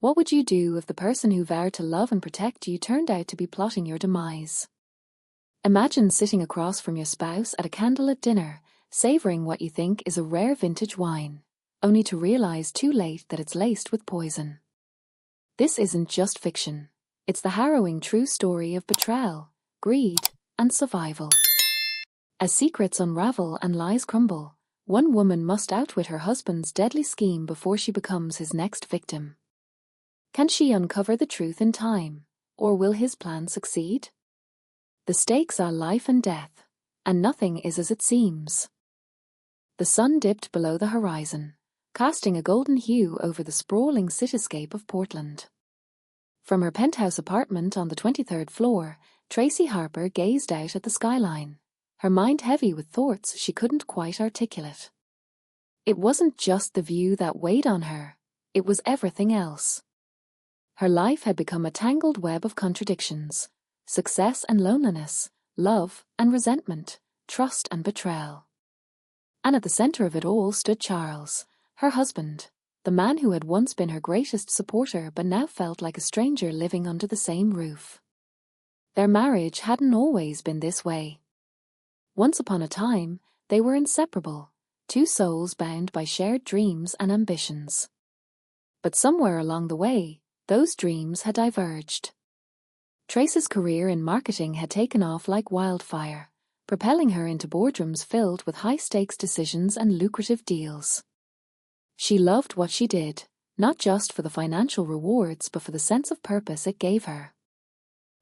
What would you do if the person who vowed to love and protect you turned out to be plotting your demise? Imagine sitting across from your spouse at a candlelit dinner, savoring what you think is a rare vintage wine, only to realize too late that it's laced with poison. This isn't just fiction. It's the harrowing true story of betrayal, greed, and survival. As secrets unravel and lies crumble, one woman must outwit her husband's deadly scheme before she becomes his next victim. Can she uncover the truth in time, or will his plan succeed? The stakes are life and death, and nothing is as it seems. The sun dipped below the horizon, casting a golden hue over the sprawling cityscape of Portland. From her penthouse apartment on the 23rd floor, Tracy Harper gazed out at the skyline, her mind heavy with thoughts she couldn't quite articulate. It wasn't just the view that weighed on her, it was everything else. Her life had become a tangled web of contradictions: success and loneliness, love and resentment, trust and betrayal. And at the center of it all stood Charles, her husband, the man who had once been her greatest supporter but now felt like a stranger living under the same roof. Their marriage hadn't always been this way. Once upon a time, they were inseparable, two souls bound by shared dreams and ambitions. But somewhere along the way, those dreams had diverged. Tracy's career in marketing had taken off like wildfire, propelling her into boardrooms filled with high-stakes decisions and lucrative deals. She loved what she did, not just for the financial rewards but for the sense of purpose it gave her.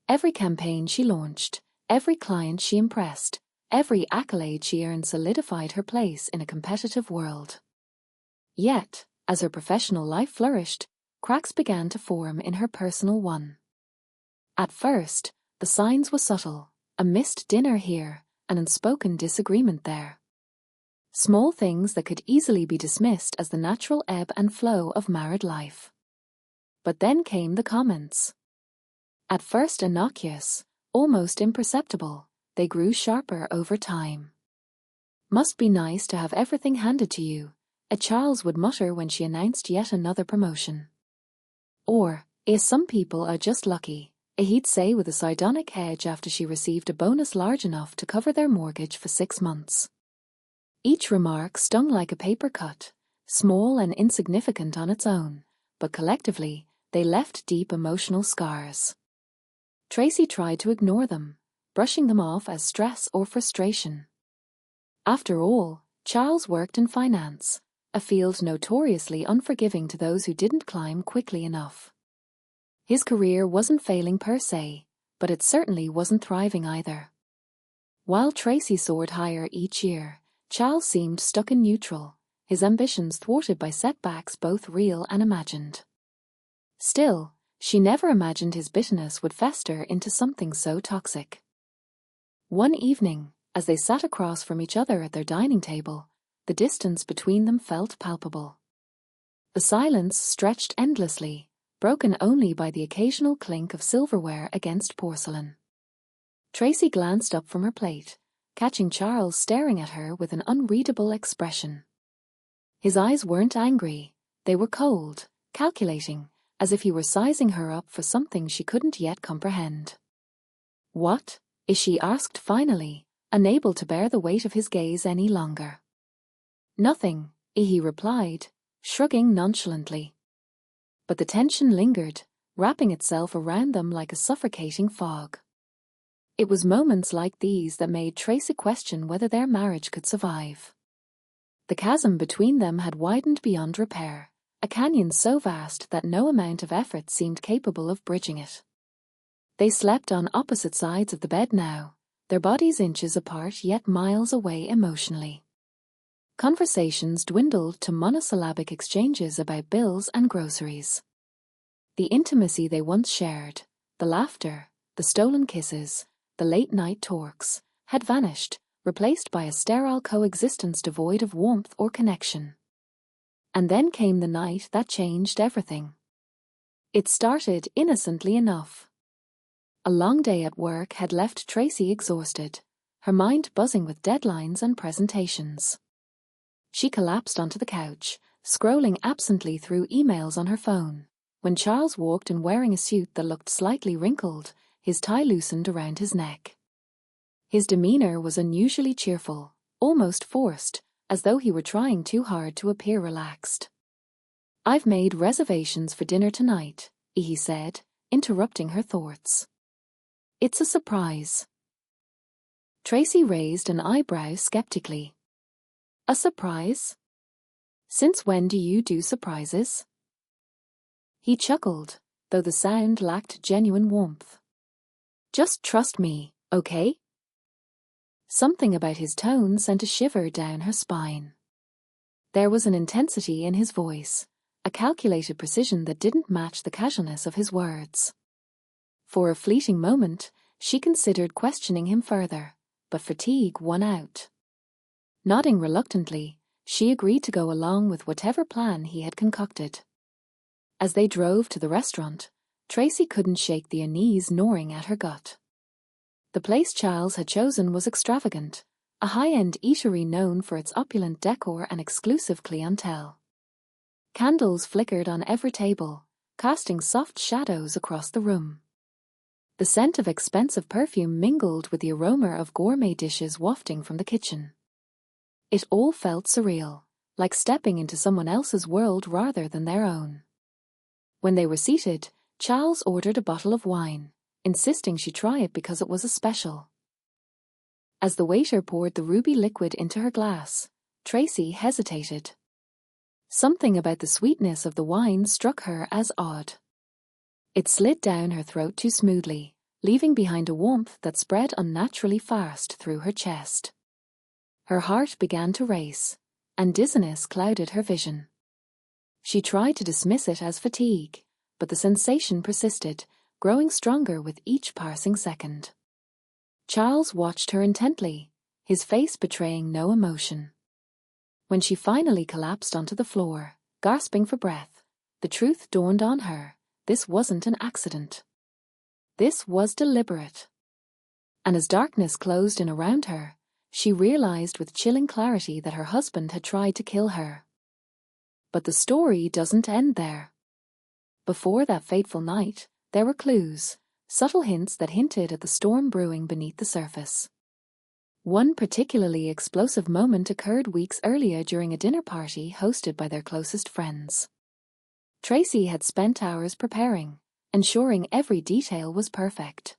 Every campaign she launched, every client she impressed, every accolade she earned solidified her place in a competitive world. Yet, as her professional life flourished, cracks began to form in her personal one. At first, the signs were subtle: a missed dinner here, an unspoken disagreement there. Small things that could easily be dismissed as the natural ebb and flow of married life. But then came the comments. At first innocuous, almost imperceptible, they grew sharper over time. "Must be nice to have everything handed to you," a Charles would mutter when she announced yet another promotion. Or, some people are just lucky," he'd say with a sardonic edge after she received a bonus large enough to cover their mortgage for 6 months. Each remark stung like a paper cut, small and insignificant on its own, but collectively, they left deep emotional scars. Tracy tried to ignore them, brushing them off as stress or frustration. After all, Charles worked in finance, a field notoriously unforgiving to those who didn't climb quickly enough. His career wasn't failing per se, but it certainly wasn't thriving either. While Tracy soared higher each year, Charles seemed stuck in neutral, his ambitions thwarted by setbacks both real and imagined. Still, she never imagined his bitterness would fester into something so toxic. One evening, as they sat across from each other at their dining table, the distance between them felt palpable. The silence stretched endlessly, broken only by the occasional clink of silverware against porcelain. Tracy glanced up from her plate, catching Charles staring at her with an unreadable expression. His eyes weren't angry, they were cold, calculating, as if he were sizing her up for something she couldn't yet comprehend. "What?" she asked finally, unable to bear the weight of his gaze any longer. "Nothing," he replied, shrugging nonchalantly. But the tension lingered, wrapping itself around them like a suffocating fog. It was moments like these that made Tracy question whether their marriage could survive. The chasm between them had widened beyond repair, a canyon so vast that no amount of effort seemed capable of bridging it. They slept on opposite sides of the bed now, their bodies inches apart yet miles away emotionally. Conversations dwindled to monosyllabic exchanges about bills and groceries. The intimacy they once shared, the laughter, the stolen kisses, the late-night talks, had vanished, replaced by a sterile coexistence devoid of warmth or connection. And then came the night that changed everything. It started innocently enough. A long day at work had left Tracy exhausted, her mind buzzing with deadlines and presentations. She collapsed onto the couch, scrolling absently through emails on her phone, When Charles walked in wearing a suit that looked slightly wrinkled, his tie loosened around his neck. His demeanor was unusually cheerful, almost forced, as though he were trying too hard to appear relaxed. "I've made reservations for dinner tonight," he said, interrupting her thoughts. "It's a surprise." Tracy raised an eyebrow skeptically. "A surprise? Since when do you do surprises?" He chuckled, though the sound lacked genuine warmth. "Just trust me, okay?" Something about his tone sent a shiver down her spine. There was an intensity in his voice, a calculated precision that didn't match the casualness of his words. For a fleeting moment, she considered questioning him further, but fatigue won out. Nodding reluctantly, she agreed to go along with whatever plan he had concocted. As they drove to the restaurant, Tracy couldn't shake the unease gnawing at her gut. The place Charles had chosen was extravagant, a high-end eatery known for its opulent decor and exclusive clientele. Candles flickered on every table, casting soft shadows across the room. The scent of expensive perfume mingled with the aroma of gourmet dishes wafting from the kitchen. It all felt surreal, like stepping into someone else's world rather than their own. When they were seated, Charles ordered a bottle of wine, insisting she try it because it was a special. As the waiter poured the ruby liquid into her glass, Tracy hesitated. Something about the sweetness of the wine struck her as odd. It slid down her throat too smoothly, leaving behind a warmth that spread unnaturally fast through her chest. Her heart began to race, and dizziness clouded her vision. She tried to dismiss it as fatigue, but the sensation persisted, growing stronger with each passing second. Charles watched her intently, his face betraying no emotion. When she finally collapsed onto the floor, gasping for breath, the truth dawned on her: this wasn't an accident. This was deliberate. And as darkness closed in around her, she realized with chilling clarity that her husband had tried to kill her. But the story doesn't end there. Before that fateful night, there were clues, subtle hints that hinted at the storm brewing beneath the surface. One particularly explosive moment occurred weeks earlier during a dinner party hosted by their closest friends. Tracy had spent hours preparing, ensuring every detail was perfect.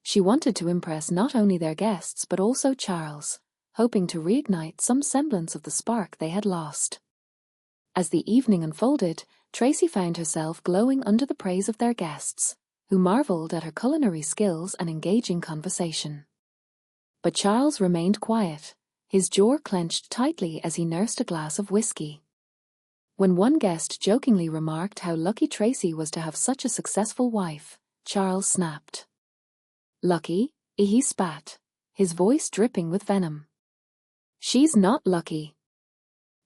She wanted to impress not only their guests but also Charles, hoping to reignite some semblance of the spark they had lost. As the evening unfolded, Tracy found herself glowing under the praise of their guests, who marveled at her culinary skills and engaging conversation. But Charles remained quiet, his jaw clenched tightly as he nursed a glass of whiskey. When one guest jokingly remarked how lucky Tracy was to have such a successful wife, Charles snapped. "Lucky?" he spat, his voice dripping with venom. "She's not lucky.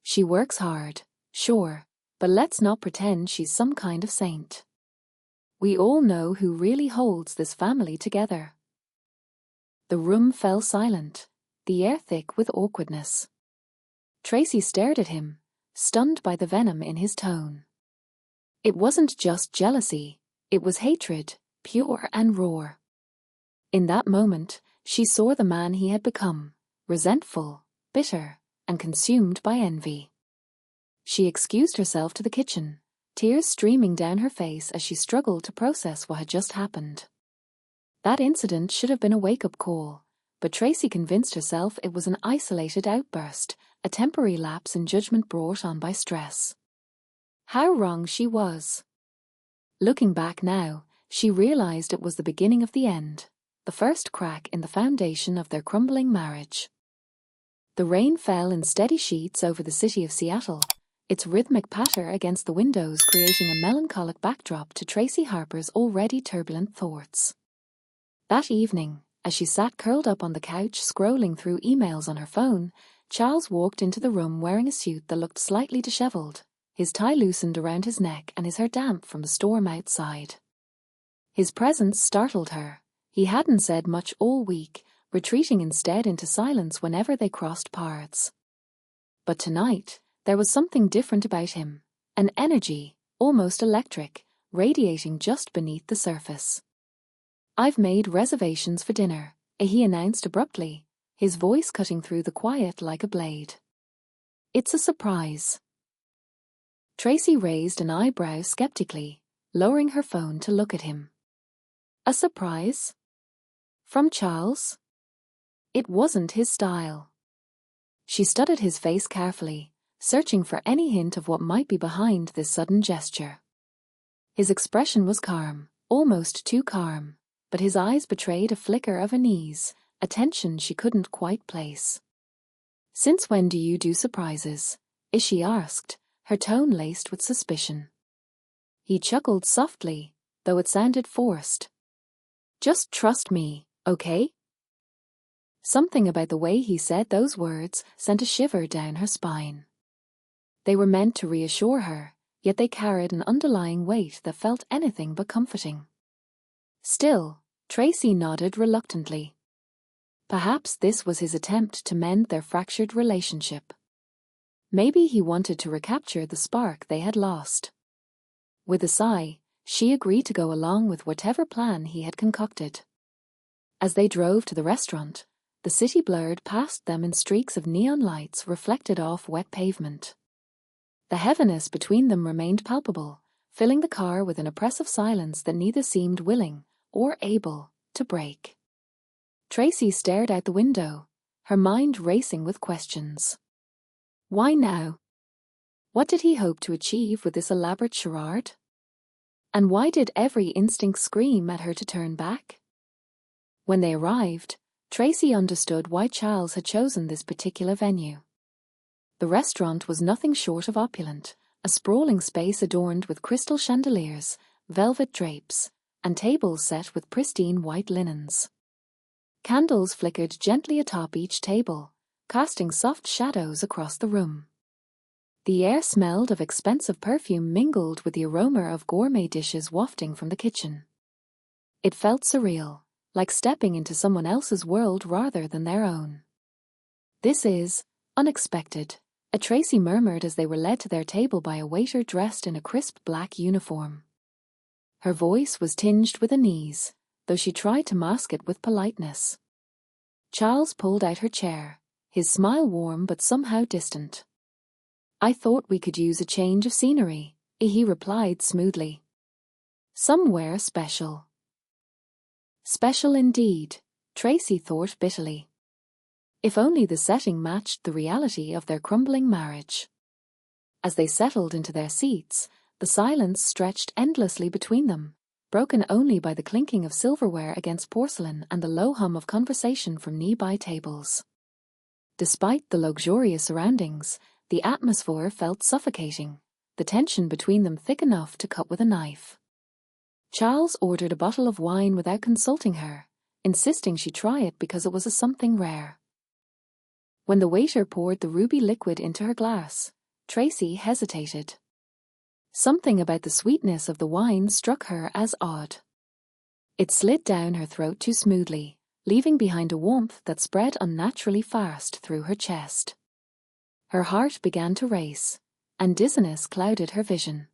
She works hard, sure, but let's not pretend she's some kind of saint. We all know who really holds this family together." The room fell silent, the air thick with awkwardness. Tracy stared at him, stunned by the venom in his tone. It wasn't just jealousy, it was hatred, pure and raw. In that moment, she saw the man he had become, resentful, bitter, and consumed by envy. She excused herself to the kitchen, tears streaming down her face as she struggled to process what had just happened. That incident should have been a wake-up call, but Tracy convinced herself it was an isolated outburst, a temporary lapse in judgment brought on by stress. How wrong she was. Looking back now, she realized it was the beginning of the end, the first crack in the foundation of their crumbling marriage. The rain fell in steady sheets over the city of Seattle, its rhythmic patter against the windows creating a melancholic backdrop to Tracy Harper's already turbulent thoughts. That evening, as she sat curled up on the couch scrolling through emails on her phone, Charles walked into the room wearing a suit that looked slightly disheveled, his tie loosened around his neck and his hair damp from the storm outside. His presence startled her. He hadn't said much all week, retreating instead into silence whenever they crossed paths. But tonight, there was something different about him, an energy, almost electric, radiating just beneath the surface. "I've made reservations for dinner," he announced abruptly, his voice cutting through the quiet like a blade. "It's a surprise." Tracy raised an eyebrow skeptically, lowering her phone to look at him. "A surprise? From Charles?" It wasn't his style. She studied his face carefully, searching for any hint of what might be behind this sudden gesture. His expression was calm, almost too calm, but his eyes betrayed a flicker of unease, a tension she couldn't quite place. "Since when do you do surprises?" she asked, her tone laced with suspicion. He chuckled softly, though it sounded forced. "Just trust me, okay?" Something about the way he said those words sent a shiver down her spine. They were meant to reassure her, yet they carried an underlying weight that felt anything but comforting. Still, Tracy nodded reluctantly. Perhaps this was his attempt to mend their fractured relationship. Maybe he wanted to recapture the spark they had lost. With a sigh, she agreed to go along with whatever plan he had concocted. As they drove to the restaurant, the city blurred past them in streaks of neon lights reflected off wet pavement. The heaviness between them remained palpable, filling the car with an oppressive silence that neither seemed willing or able to break. Tracy stared out the window, her mind racing with questions. Why now? What did he hope to achieve with this elaborate charade? And why did every instinct scream at her to turn back? When they arrived, Tracy understood why Charles had chosen this particular venue. The restaurant was nothing short of opulent, a sprawling space adorned with crystal chandeliers, velvet drapes, and tables set with pristine white linens. Candles flickered gently atop each table, casting soft shadows across the room. The air smelled of expensive perfume mingled with the aroma of gourmet dishes wafting from the kitchen. It felt surreal, like stepping into someone else's world rather than their own. "This is unexpected," Tracy murmured as they were led to their table by a waiter dressed in a crisp black uniform. Her voice was tinged with unease, though she tried to mask it with politeness. Charles pulled out her chair, his smile warm but somehow distant. "I thought we could use a change of scenery," he replied smoothly. "Somewhere special." Special indeed, Tracy thought bitterly. If only the setting matched the reality of their crumbling marriage. As they settled into their seats, the silence stretched endlessly between them, broken only by the clinking of silverware against porcelain and the low hum of conversation from nearby tables. Despite the luxurious surroundings, the atmosphere felt suffocating, the tension between them thick enough to cut with a knife. Charles ordered a bottle of wine without consulting her, insisting she try it because it was something rare. When the waiter poured the ruby liquid into her glass, Tracy hesitated. Something about the sweetness of the wine struck her as odd. It slid down her throat too smoothly, leaving behind a warmth that spread unnaturally fast through her chest. Her heart began to race, and dizziness clouded her vision.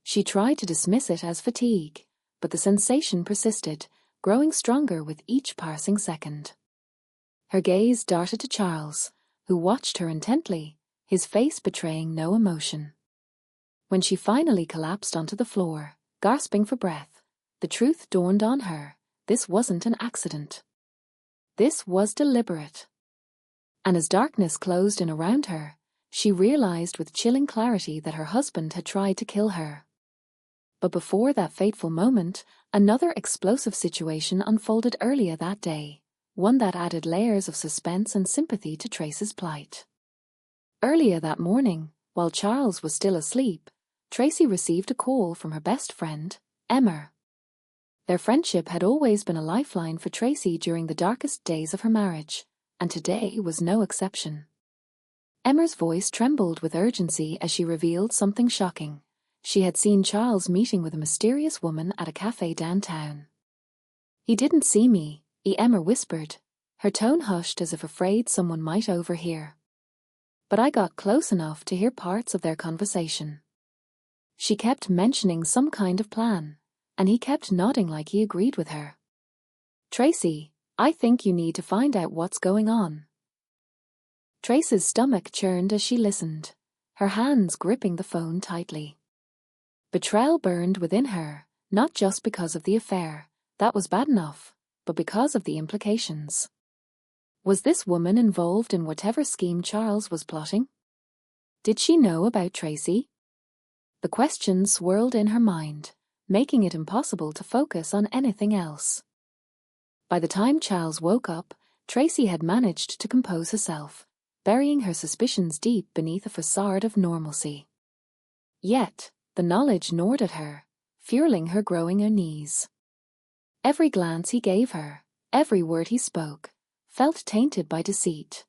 She tried to dismiss it as fatigue, but the sensation persisted, growing stronger with each passing second. Her gaze darted to Charles, who watched her intently, his face betraying no emotion. When she finally collapsed onto the floor, gasping for breath, the truth dawned on her: this wasn't an accident. This was deliberate. And as darkness closed in around her, she realized with chilling clarity that her husband had tried to kill her. But before that fateful moment, another explosive situation unfolded earlier that day, one that added layers of suspense and sympathy to Tracy's plight. Earlier that morning, while Charles was still asleep, Tracy received a call from her best friend, Emma. Their friendship had always been a lifeline for Tracy during the darkest days of her marriage, and today was no exception. Emma's voice trembled with urgency as she revealed something shocking. She had seen Charles meeting with a mysterious woman at a cafe downtown. "He didn't see me," Emma whispered, her tone hushed as if afraid someone might overhear. "But I got close enough to hear parts of their conversation." She kept mentioning some kind of plan, and he kept nodding like he agreed with her. "Tracy, I think you need to find out what's going on." Tracy's stomach churned as she listened, her hands gripping the phone tightly. Betrayal burned within her, not just because of the affair, that was bad enough, but because of the implications. Was this woman involved in whatever scheme Charles was plotting? Did she know about Tracy? The questions swirled in her mind, making it impossible to focus on anything else. By the time Charles woke up, Tracy had managed to compose herself, burying her suspicions deep beneath a facade of normalcy. Yet, the knowledge gnawed at her, fueling her growing unease. Every glance he gave her, every word he spoke, felt tainted by deceit.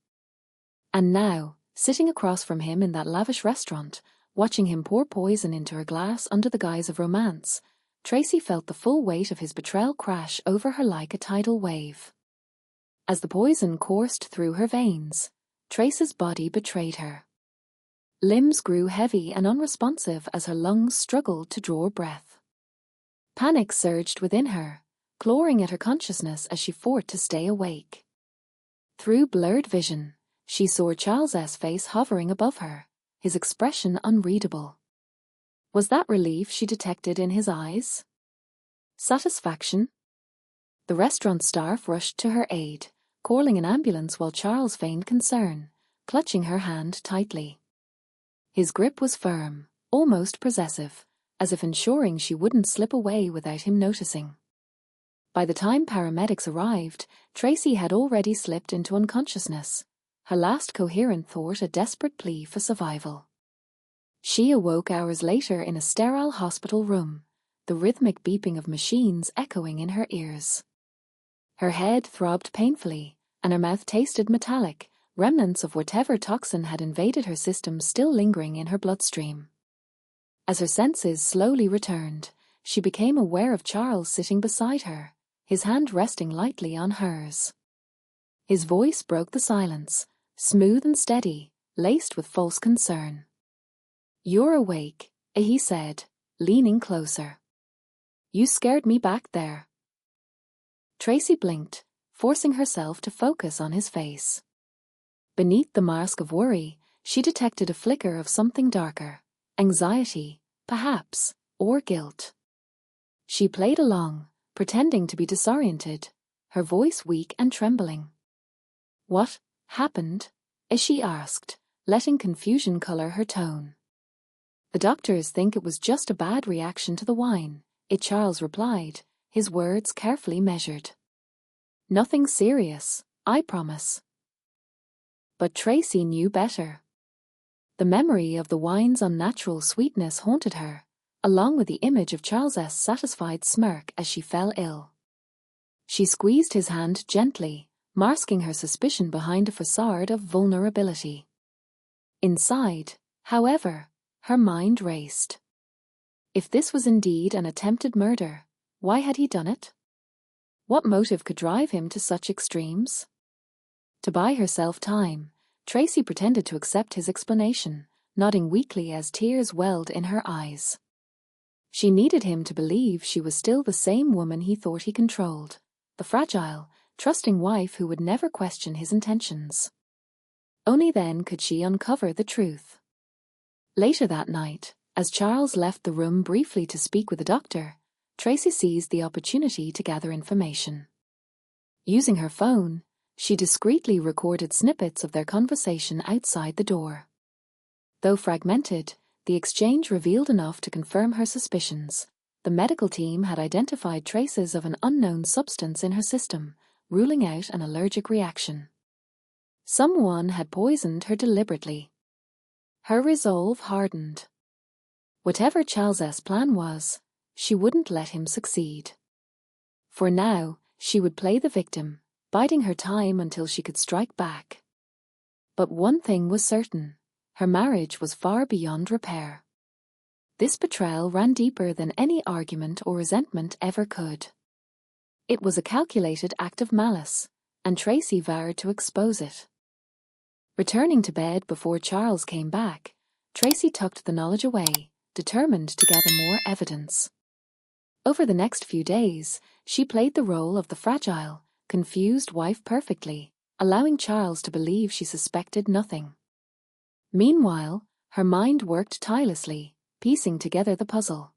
And now, sitting across from him in that lavish restaurant, watching him pour poison into her glass under the guise of romance, Tracy felt the full weight of his betrayal crash over her like a tidal wave. As the poison coursed through her veins, Tracy's body betrayed her. Limbs grew heavy and unresponsive as her lungs struggled to draw breath. Panic surged within her, clawing at her consciousness as she fought to stay awake. Through blurred vision, she saw Charles's face hovering above her, his expression unreadable. Was that relief she detected in his eyes? Satisfaction? The restaurant staff rushed to her aid, calling an ambulance while Charles feigned concern, clutching her hand tightly. His grip was firm, almost possessive, as if ensuring she wouldn't slip away without him noticing. By the time paramedics arrived, Tracy had already slipped into unconsciousness, her last coherent thought a desperate plea for survival. She awoke hours later in a sterile hospital room, the rhythmic beeping of machines echoing in her ears. Her head throbbed painfully, and her mouth tasted metallic, remnants of whatever toxin had invaded her system still lingering in her bloodstream. As her senses slowly returned, she became aware of Charles sitting beside her, his hand resting lightly on hers. His voice broke the silence, smooth and steady, laced with false concern. "You're awake," he said, leaning closer. "You scared me back there." Tracy blinked, forcing herself to focus on his face. Beneath the mask of worry, she detected a flicker of something darker, anxiety, perhaps, or guilt. She played along, pretending to be disoriented, her voice weak and trembling. "What happened?" she asked, letting confusion color her tone. "The doctors think it was just a bad reaction to the wine," Charles replied, his words carefully measured. "Nothing serious, I promise." But Tracy knew better. The memory of the wine's unnatural sweetness haunted her, along with the image of Charles's satisfied smirk as she fell ill. She squeezed his hand gently, masking her suspicion behind a facade of vulnerability. Inside, however, her mind raced. If this was indeed an attempted murder, why had he done it? What motive could drive him to such extremes? To buy herself time, Tracy pretended to accept his explanation, nodding weakly as tears welled in her eyes. She needed him to believe she was still the same woman he thought he controlled, the fragile, trusting wife who would never question his intentions. Only then could she uncover the truth. Later that night, as Charles left the room briefly to speak with the doctor, Tracy seized the opportunity to gather information. Using her phone, she discreetly recorded snippets of their conversation outside the door. Though fragmented, the exchange revealed enough to confirm her suspicions. The medical team had identified traces of an unknown substance in her system, ruling out an allergic reaction. Someone had poisoned her deliberately. Her resolve hardened. Whatever Charles's plan was, she wouldn't let him succeed. For now, she would play the victim, biding her time until she could strike back. But one thing was certain, her marriage was far beyond repair. This betrayal ran deeper than any argument or resentment ever could. It was a calculated act of malice, and Tracy vowed to expose it. Returning to bed before Charles came back, Tracy tucked the knowledge away, determined to gather more evidence. Over the next few days, she played the role of the fragile, confused wife perfectly, allowing Charles to believe she suspected nothing. Meanwhile, her mind worked tirelessly, piecing together the puzzle.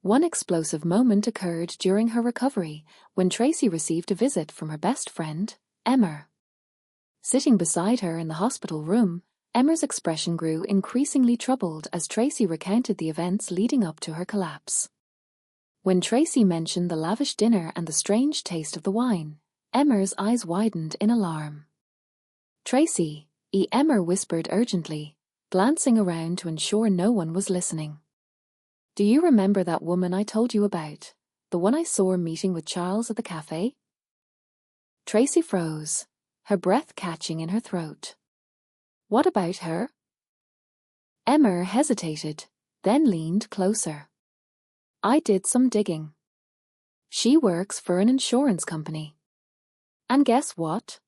One explosive moment occurred during her recovery when Tracy received a visit from her best friend, Emma. Sitting beside her in the hospital room, Emma's expression grew increasingly troubled as Tracy recounted the events leading up to her collapse. When Tracy mentioned the lavish dinner and the strange taste of the wine, Emma's eyes widened in alarm. "Tracy," Emma whispered urgently, glancing around to ensure no one was listening. "Do you remember that woman I told you about, the one I saw meeting with Charles at the cafe?" Tracy froze, her breath catching in her throat. "What about her?" Emma hesitated, then leaned closer. "I did some digging. She works for an insurance company. And guess what?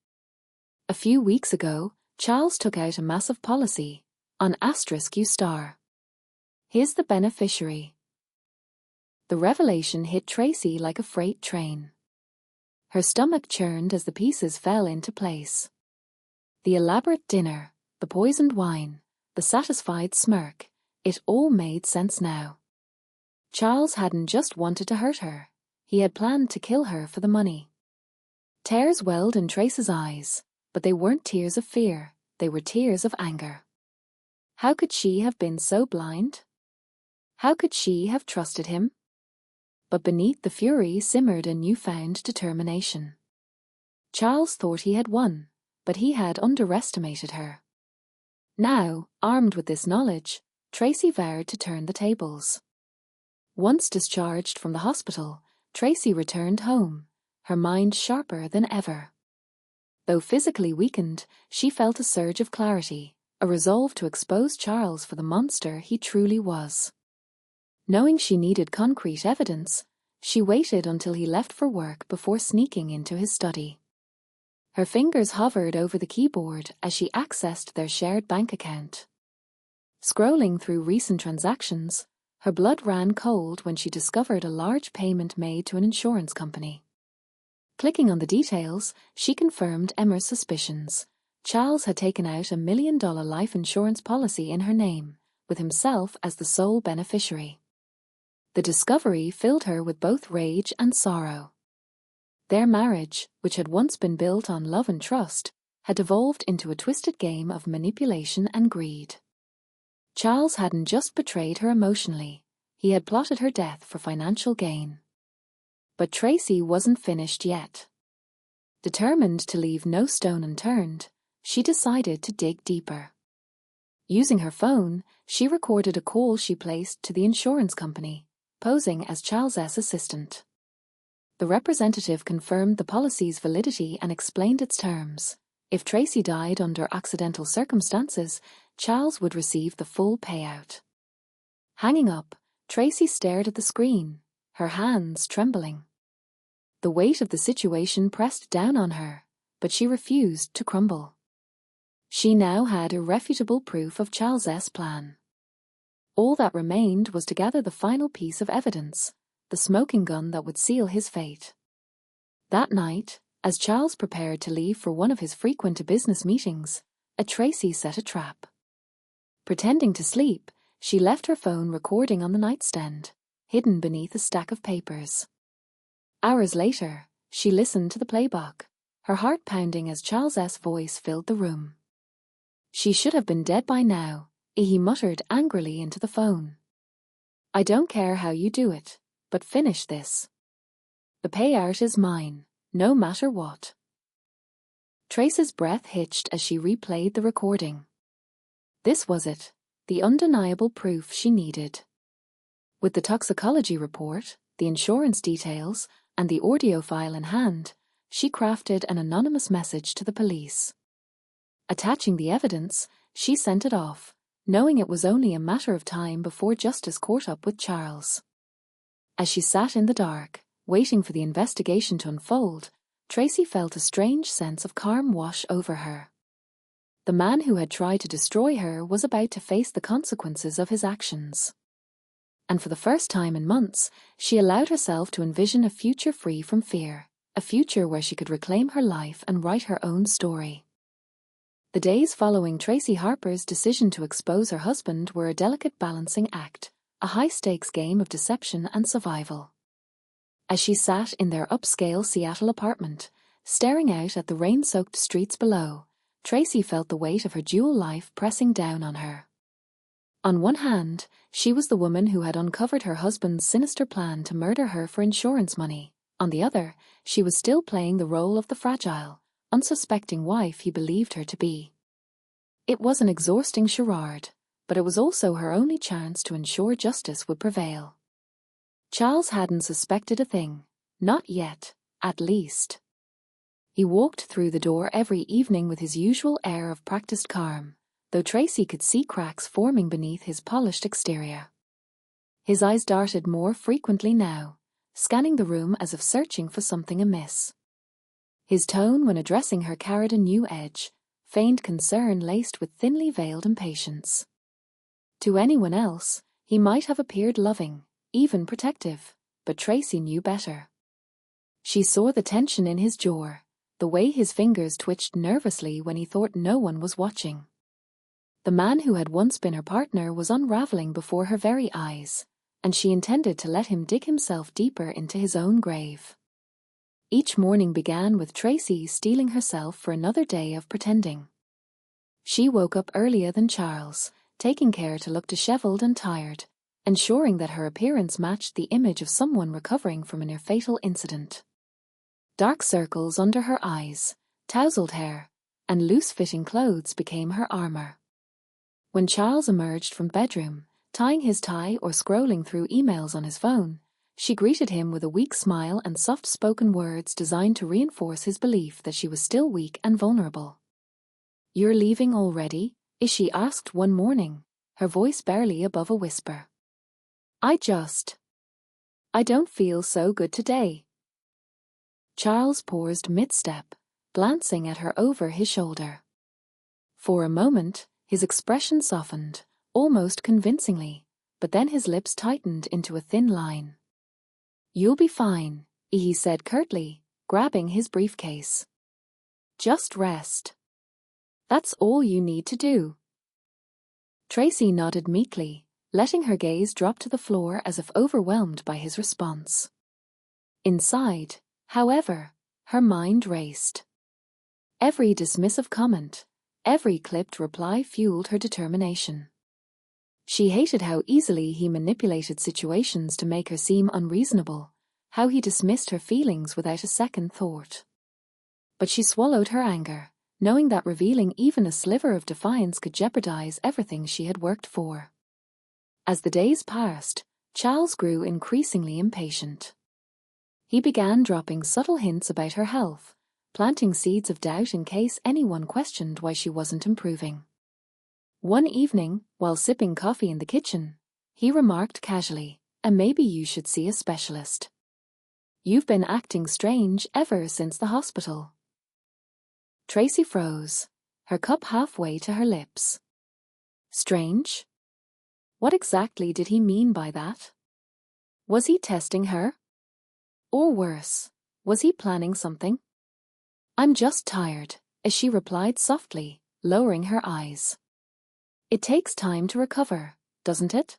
A few weeks ago, Charles took out a massive policy on *U*. He's the beneficiary." The revelation hit Tracy like a freight train. Her stomach churned as the pieces fell into place. The elaborate dinner, the poisoned wine, the satisfied smirk, it all made sense now. Charles hadn't just wanted to hurt her, he had planned to kill her for the money. Tears welled in Tracy's eyes, but they weren't tears of fear, they were tears of anger. How could she have been so blind? How could she have trusted him? But beneath the fury simmered a newfound determination. Charles thought he had won, but he had underestimated her. Now, armed with this knowledge, Tracy vowed to turn the tables. Once discharged from the hospital, Tracy returned home, her mind sharper than ever. Though physically weakened, she felt a surge of clarity, a resolve to expose Charles for the monster he truly was. Knowing she needed concrete evidence, she waited until he left for work before sneaking into his study. Her fingers hovered over the keyboard as she accessed their shared bank account. Scrolling through recent transactions, her blood ran cold when she discovered a large payment made to an insurance company. Clicking on the details, she confirmed Emma's suspicions. Charles had taken out $1 million life insurance policy in her name, with himself as the sole beneficiary. The discovery filled her with both rage and sorrow. Their marriage, which had once been built on love and trust, had devolved into a twisted game of manipulation and greed. Charles hadn't just betrayed her emotionally, he had plotted her death for financial gain. But Tracy wasn't finished yet. Determined to leave no stone unturned, she decided to dig deeper. Using her phone, she recorded a call she placed to the insurance company, posing as Charles's assistant. The representative confirmed the policy's validity and explained its terms. If Tracy died under accidental circumstances, Charles would receive the full payout. Hanging up, Tracy stared at the screen, her hands trembling. The weight of the situation pressed down on her, but she refused to crumble. She now had irrefutable proof of Charles's plan. All that remained was to gather the final piece of evidence, the smoking gun that would seal his fate. That night, as Charles prepared to leave for one of his frequent business meetings, Tracy set a trap. Pretending to sleep, she left her phone recording on the nightstand, hidden beneath a stack of papers. Hours later, she listened to the playback, her heart pounding as Charles's voice filled the room. "She should have been dead by now," he muttered angrily into the phone. "I don't care how you do it, but finish this. The payout is mine, no matter what." Tracy's breath hitched as she replayed the recording. This was it, the undeniable proof she needed. With the toxicology report, the insurance details, and the audio file in hand, she crafted an anonymous message to the police. Attaching the evidence, she sent it off, knowing it was only a matter of time before justice caught up with Charles. As she sat in the dark, waiting for the investigation to unfold, Tracy felt a strange sense of calm wash over her. The man who had tried to destroy her was about to face the consequences of his actions. and for the first time in months, she allowed herself to envision a future free from fear, a future where she could reclaim her life and write her own story. The days following Tracy Harper's decision to expose her husband were a delicate balancing act, a high-stakes game of deception and survival. As she sat in their upscale Seattle apartment, staring out at the rain-soaked streets below, Tracy felt the weight of her dual life pressing down on her. On one hand, she was the woman who had uncovered her husband's sinister plan to murder her for insurance money. On the other, she was still playing the role of the fragile, unsuspecting wife he believed her to be. It was an exhausting charade, but it was also her only chance to ensure justice would prevail. Charles hadn't suspected a thing, not yet, at least. He walked through the door every evening with his usual air of practiced calm, though Tracy could see cracks forming beneath his polished exterior. His eyes darted more frequently now, scanning the room as if searching for something amiss. His tone when addressing her carried a new edge, feigned concern laced with thinly veiled impatience. To anyone else, he might have appeared loving, even protective, but Tracy knew better. She saw the tension in his jaw, the way his fingers twitched nervously when he thought no one was watching. The man who had once been her partner was unraveling before her very eyes, and she intended to let him dig himself deeper into his own grave. Each morning began with Tracy steeling herself for another day of pretending. She woke up earlier than Charles, taking care to look disheveled and tired, ensuring that her appearance matched the image of someone recovering from a near-fatal incident. Dark circles under her eyes, tousled hair, and loose-fitting clothes became her armor. When Charles emerged from bedroom, tying his tie or scrolling through emails on his phone, she greeted him with a weak smile and soft-spoken words designed to reinforce his belief that she was still weak and vulnerable. "You're leaving already?" she asked one morning, her voice barely above a whisper. I don't feel so good today." Charles paused mid-step, glancing at her over his shoulder. For a moment, his expression softened, almost convincingly, but then his lips tightened into a thin line. "You'll be fine," he said curtly, grabbing his briefcase. "Just rest. That's all you need to do." Tracy nodded meekly, letting her gaze drop to the floor as if overwhelmed by his response. Inside, however, her mind raced. Every dismissive comment, every clipped reply fueled her determination. She hated how easily he manipulated situations to make her seem unreasonable, how he dismissed her feelings without a second thought. But she swallowed her anger, knowing that revealing even a sliver of defiance could jeopardize everything she had worked for. As the days passed, Charles grew increasingly impatient. He began dropping subtle hints about her health, planting seeds of doubt in case anyone questioned why she wasn't improving. One evening, while sipping coffee in the kitchen, he remarked casually, "And maybe you should see a specialist. You've been acting strange ever since the hospital." Tracy froze, her cup halfway to her lips. Strange? What exactly did he mean by that? Was he testing her? Or worse, was he planning something? "I'm just tired," as she replied softly, lowering her eyes. "It takes time to recover, doesn't it?"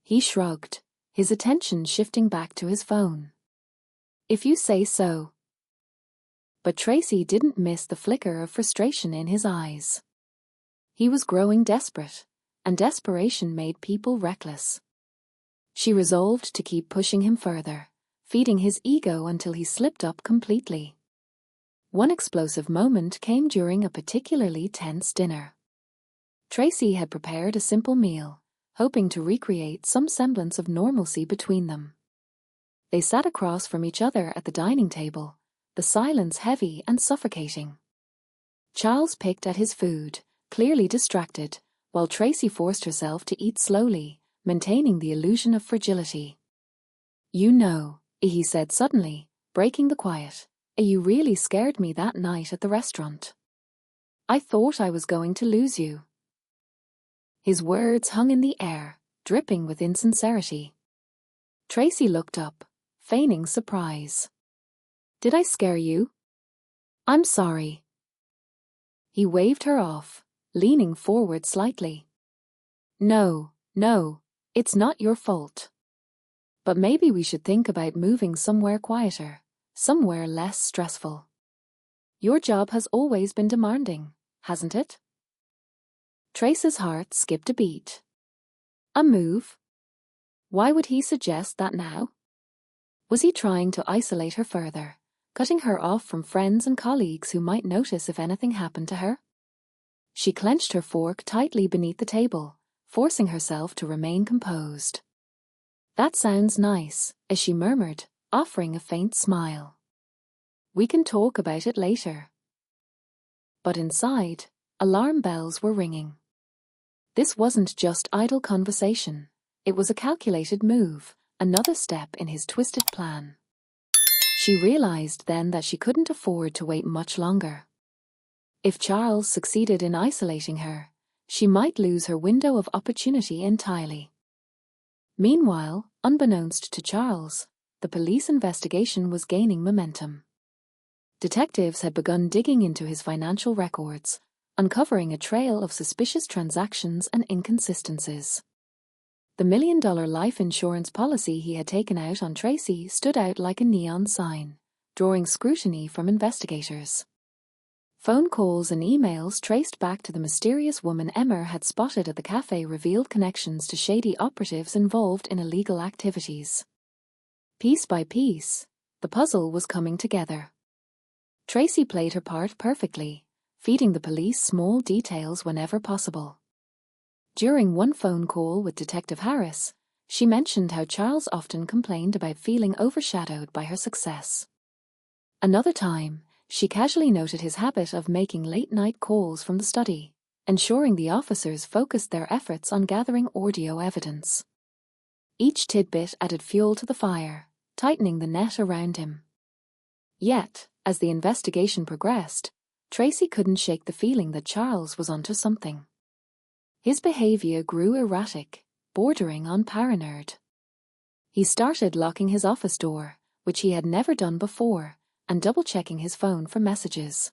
He shrugged, his attention shifting back to his phone. "If you say so." But Tracy didn't miss the flicker of frustration in his eyes. He was growing desperate, and desperation made people reckless. She resolved to keep pushing him further, feeding his ego until he slipped up completely. One explosive moment came during a particularly tense dinner. Tracy had prepared a simple meal, hoping to recreate some semblance of normalcy between them. They sat across from each other at the dining table, the silence heavy and suffocating. Charles picked at his food, clearly distracted, while Tracy forced herself to eat slowly, maintaining the illusion of fragility. "You know," he said suddenly, breaking the quiet, "you really scared me that night at the restaurant. I thought I was going to lose you." His words hung in the air, dripping with insincerity. Tracy looked up, feigning surprise. "Did I scare you?" "I'm sorry." He waved her off, leaning forward slightly. No, it's not your fault. But maybe we should think about moving somewhere quieter, somewhere less stressful. Your job has always been demanding, hasn't it?" Trace's heart skipped a beat. A move? Why would he suggest that now? Was he trying to isolate her further, cutting her off from friends and colleagues who might notice if anything happened to her? She clenched her fork tightly beneath the table, forcing herself to remain composed. "That sounds nice," as she murmured, offering a faint smile. "We can talk about it later." But inside, alarm bells were ringing. This wasn't just idle conversation. It was a calculated move, another step in his twisted plan. She realized then that she couldn't afford to wait much longer. If Charles succeeded in isolating her, she might lose her window of opportunity entirely. Meanwhile, unbeknownst to Charles, the police investigation was gaining momentum. Detectives had begun digging into his financial records, uncovering a trail of suspicious transactions and inconsistencies. The $1 million life insurance policy he had taken out on Tracy stood out like a neon sign, drawing scrutiny from investigators. Phone calls and emails traced back to the mysterious woman Emmer had spotted at the cafe revealed connections to shady operatives involved in illegal activities. Piece by piece, the puzzle was coming together. Tracy played her part perfectly, feeding the police small details whenever possible. During one phone call with Detective Harris, she mentioned how Charles often complained about feeling overshadowed by her success. Another time, she casually noted his habit of making late-night calls from the study, ensuring the officers focused their efforts on gathering audio evidence. Each tidbit added fuel to the fire, tightening the net around him. Yet, as the investigation progressed, Tracy couldn't shake the feeling that Charles was onto something. His behavior grew erratic, bordering on paranoid. He started locking his office door, which he had never done before, and double-checking his phone for messages.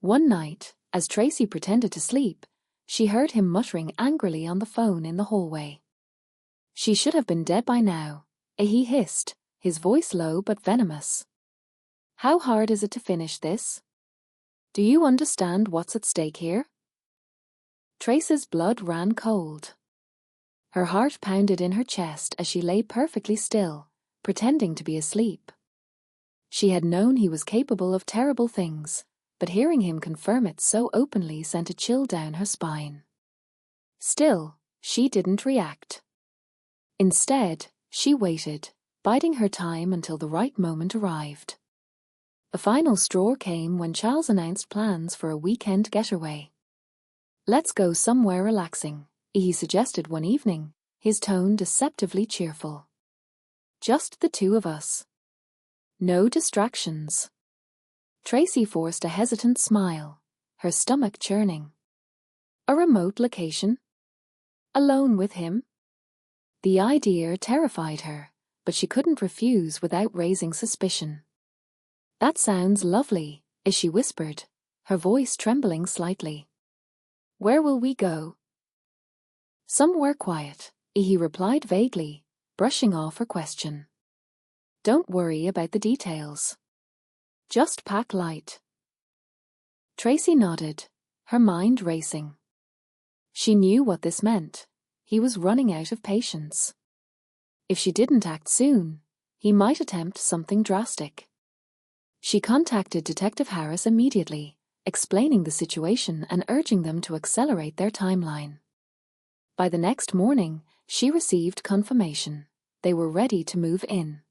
One night, as Tracy pretended to sleep, she heard him muttering angrily on the phone in the hallway. "She should have been dead by now," he hissed, his voice low but venomous. "How hard is it to finish this? Do you understand what's at stake here?" Trace's blood ran cold. Her heart pounded in her chest as she lay perfectly still, pretending to be asleep. She had known he was capable of terrible things, but hearing him confirm it so openly sent a chill down her spine. Still, she didn't react. Instead, she waited, biding her time until the right moment arrived. The final straw came when Charles announced plans for a weekend getaway. "Let's go somewhere relaxing," he suggested one evening, his tone deceptively cheerful. "Just the two of us. No distractions." Tracy forced a hesitant smile, her stomach churning. A remote location? Alone with him? The idea terrified her, but she couldn't refuse without raising suspicion. "That sounds lovely," she whispered, her voice trembling slightly. "Where will we go?" "Somewhere quiet," he replied vaguely, brushing off her question. "Don't worry about the details. Just pack light." Tracy nodded, her mind racing. She knew what this meant. He was running out of patience. If she didn't act soon, he might attempt something drastic. She contacted Detective Harris immediately, explaining the situation and urging them to accelerate their timeline. By the next morning, she received confirmation. They were ready to move in.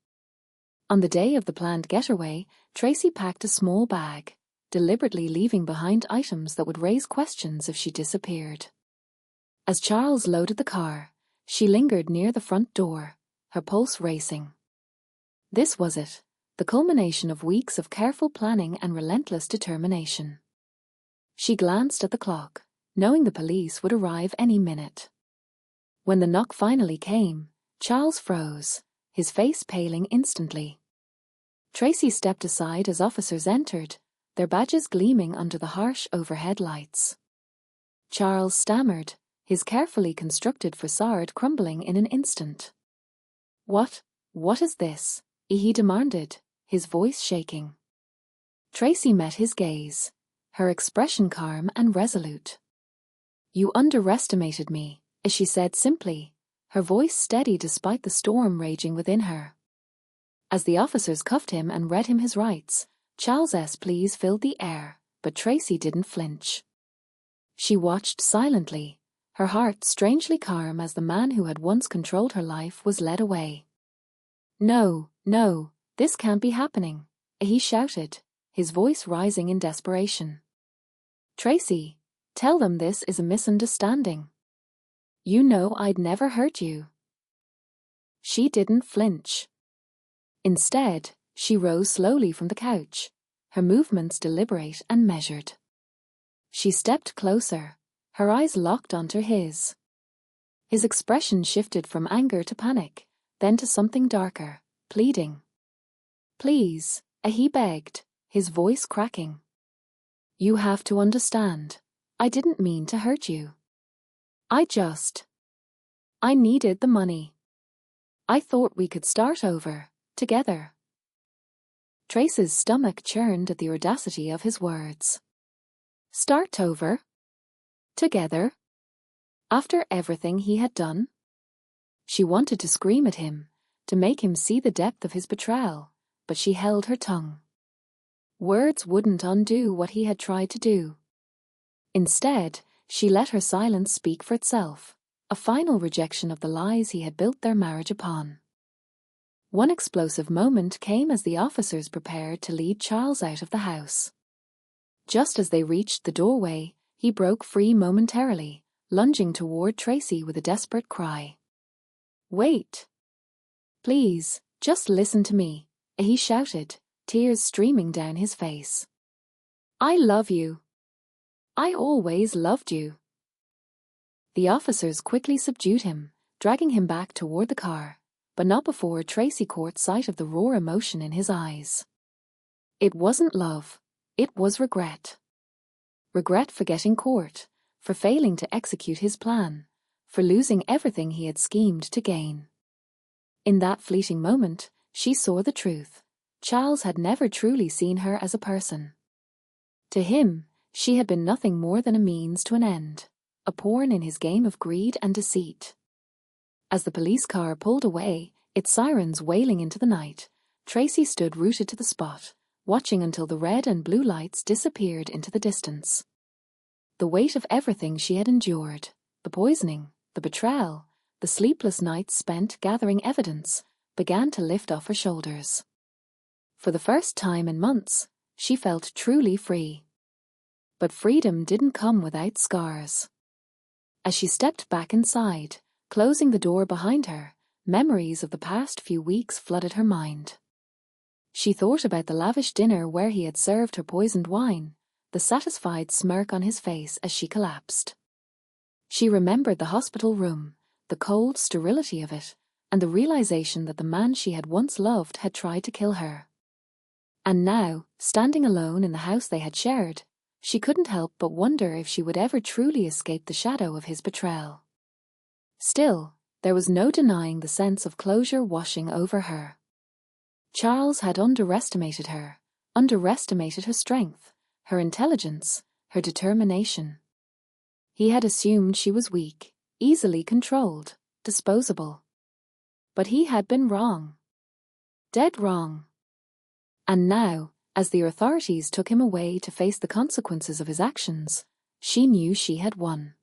On the day of the planned getaway, Tracy packed a small bag, deliberately leaving behind items that would raise questions if she disappeared. As Charles loaded the car, she lingered near the front door, her pulse racing. This was it, the culmination of weeks of careful planning and relentless determination. She glanced at the clock, knowing the police would arrive any minute. When the knock finally came, Charles froze, his face paling instantly. Tracy stepped aside as officers entered, their badges gleaming under the harsh overhead lights. Charles stammered, his carefully constructed facade crumbling in an instant. What is this?" he demanded, his voice shaking. Tracy met his gaze, her expression calm and resolute. "You underestimated me," she said simply, her voice steady despite the storm raging within her. As the officers cuffed him and read him his rights, Charles's pleas filled the air, but Tracy didn't flinch. She watched silently, her heart strangely calm as the man who had once controlled her life was led away. No, this can't be happening," he shouted, his voice rising in desperation. "Tracy, tell them this is a misunderstanding. You know I'd never hurt you." She didn't flinch. Instead, she rose slowly from the couch, her movements deliberate and measured. She stepped closer, her eyes locked onto his. His expression shifted from anger to panic, then to something darker, pleading. "Please," he begged, his voice cracking. "You have to understand. I didn't mean to hurt you. I needed the money. I thought we could start over, together." Trace's stomach churned at the audacity of his words. Start over? Together? After everything he had done? She wanted to scream at him, to make him see the depth of his betrayal, but she held her tongue. Words wouldn't undo what he had tried to do. Instead, she let her silence speak for itself, a final rejection of the lies he had built their marriage upon. One explosive moment came as the officers prepared to lead Charles out of the house. Just as they reached the doorway, he broke free momentarily, lunging toward Tracy with a desperate cry. "Wait! Please, just listen to me," he shouted, tears streaming down his face. "I love you. I always loved you." The officers quickly subdued him, dragging him back toward the car, but not before Tracy caught sight of the raw emotion in his eyes. It wasn't love, it was regret. Regret for getting caught, for failing to execute his plan, for losing everything he had schemed to gain. In that fleeting moment, she saw the truth. Charles had never truly seen her as a person. To him, she had been nothing more than a means to an end, a pawn in his game of greed and deceit. As the police car pulled away, its sirens wailing into the night, Tracy stood rooted to the spot, watching until the red and blue lights disappeared into the distance. The weight of everything she had endured, the poisoning, the betrayal, the sleepless nights spent gathering evidence, began to lift off her shoulders. For the first time in months, she felt truly free. But freedom didn't come without scars. As she stepped back inside, closing the door behind her, memories of the past few weeks flooded her mind. She thought about the lavish dinner where he had served her poisoned wine, the satisfied smirk on his face as she collapsed. She remembered the hospital room, the cold sterility of it, and the realization that the man she had once loved had tried to kill her. And now, standing alone in the house they had shared, she couldn't help but wonder if she would ever truly escape the shadow of his betrayal. Still, there was no denying the sense of closure washing over her. Charles had underestimated her strength, her intelligence, her determination. He had assumed she was weak, easily controlled, disposable. But he had been wrong. Dead wrong. And now, as the authorities took him away to face the consequences of his actions, she knew she had won.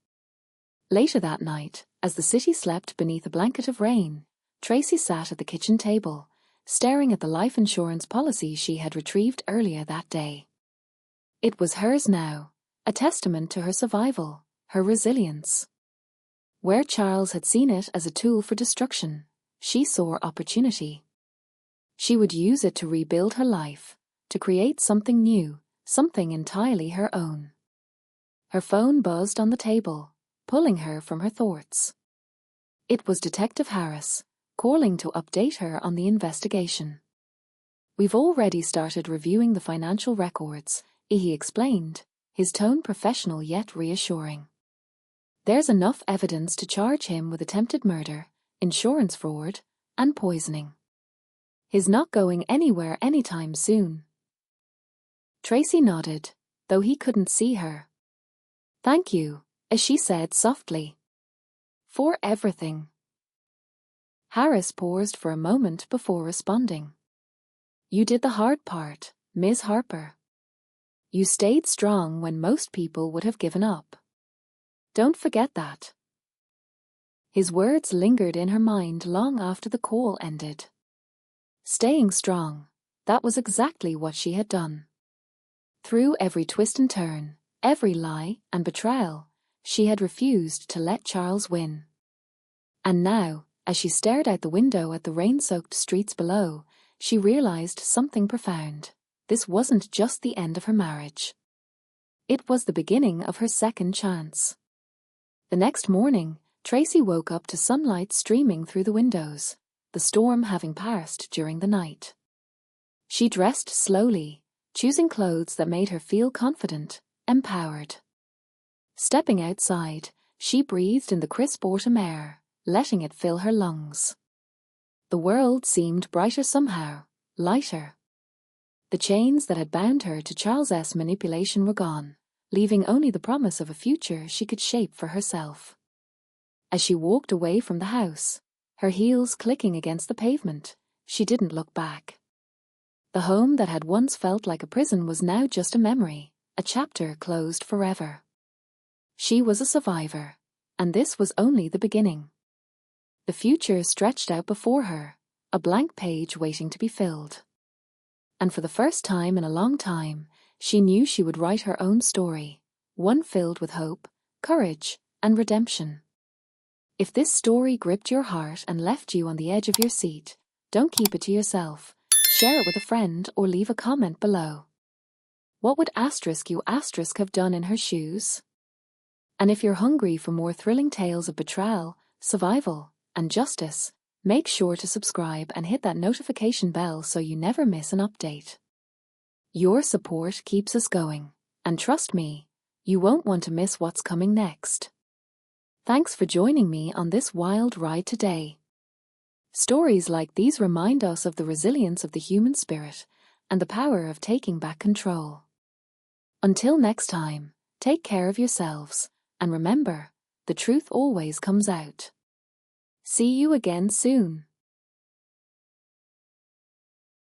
Later that night, as the city slept beneath a blanket of rain, Tracy sat at the kitchen table, staring at the life insurance policy she had retrieved earlier that day. It was hers now, a testament to her survival, her resilience. Where Charles had seen it as a tool for destruction, she saw opportunity. She would use it to rebuild her life, to create something new, something entirely her own. Her phone buzzed on the table, pulling her from her thoughts. It was Detective Harris, calling to update her on the investigation. "We've already started reviewing the financial records," he explained, his tone professional yet reassuring. "There's enough evidence to charge him with attempted murder, insurance fraud, and poisoning. He's not going anywhere anytime soon." Tracy nodded, though he couldn't see her. "Thank you," as she said softly. "For everything." Harris paused for a moment before responding. "You did the hard part, Ms. Harper. You stayed strong when most people would have given up. Don't forget that." His words lingered in her mind long after the call ended. Staying strong, that was exactly what she had done. Through every twist and turn, every lie and betrayal, she had refused to let Charles win. And now, as she stared out the window at the rain-soaked streets below, she realized something profound. This wasn't just the end of her marriage. It was the beginning of her second chance. The next morning, Tracy woke up to sunlight streaming through the windows, the storm having passed during the night. She dressed slowly, choosing clothes that made her feel confident, empowered. Stepping outside, she breathed in the crisp autumn air, letting it fill her lungs. The world seemed brighter somehow, lighter. The chains that had bound her to Charles's manipulation were gone, leaving only the promise of a future she could shape for herself. As she walked away from the house, her heels clicking against the pavement, she didn't look back. The home that had once felt like a prison was now just a memory, a chapter closed forever. She was a survivor, and this was only the beginning. The future stretched out before her, a blank page waiting to be filled. And for the first time in a long time, she knew she would write her own story, one filled with hope, courage, and redemption. If this story gripped your heart and left you on the edge of your seat, don't keep it to yourself. Share it with a friend or leave a comment below. What would *U* have done in her shoes? And if you're hungry for more thrilling tales of betrayal, survival, and justice, make sure to subscribe and hit that notification bell so you never miss an update. Your support keeps us going, and trust me, you won't want to miss what's coming next. Thanks for joining me on this wild ride today. Stories like these remind us of the resilience of the human spirit and the power of taking back control. Until next time, take care of yourselves, and remember, the truth always comes out. See you again soon.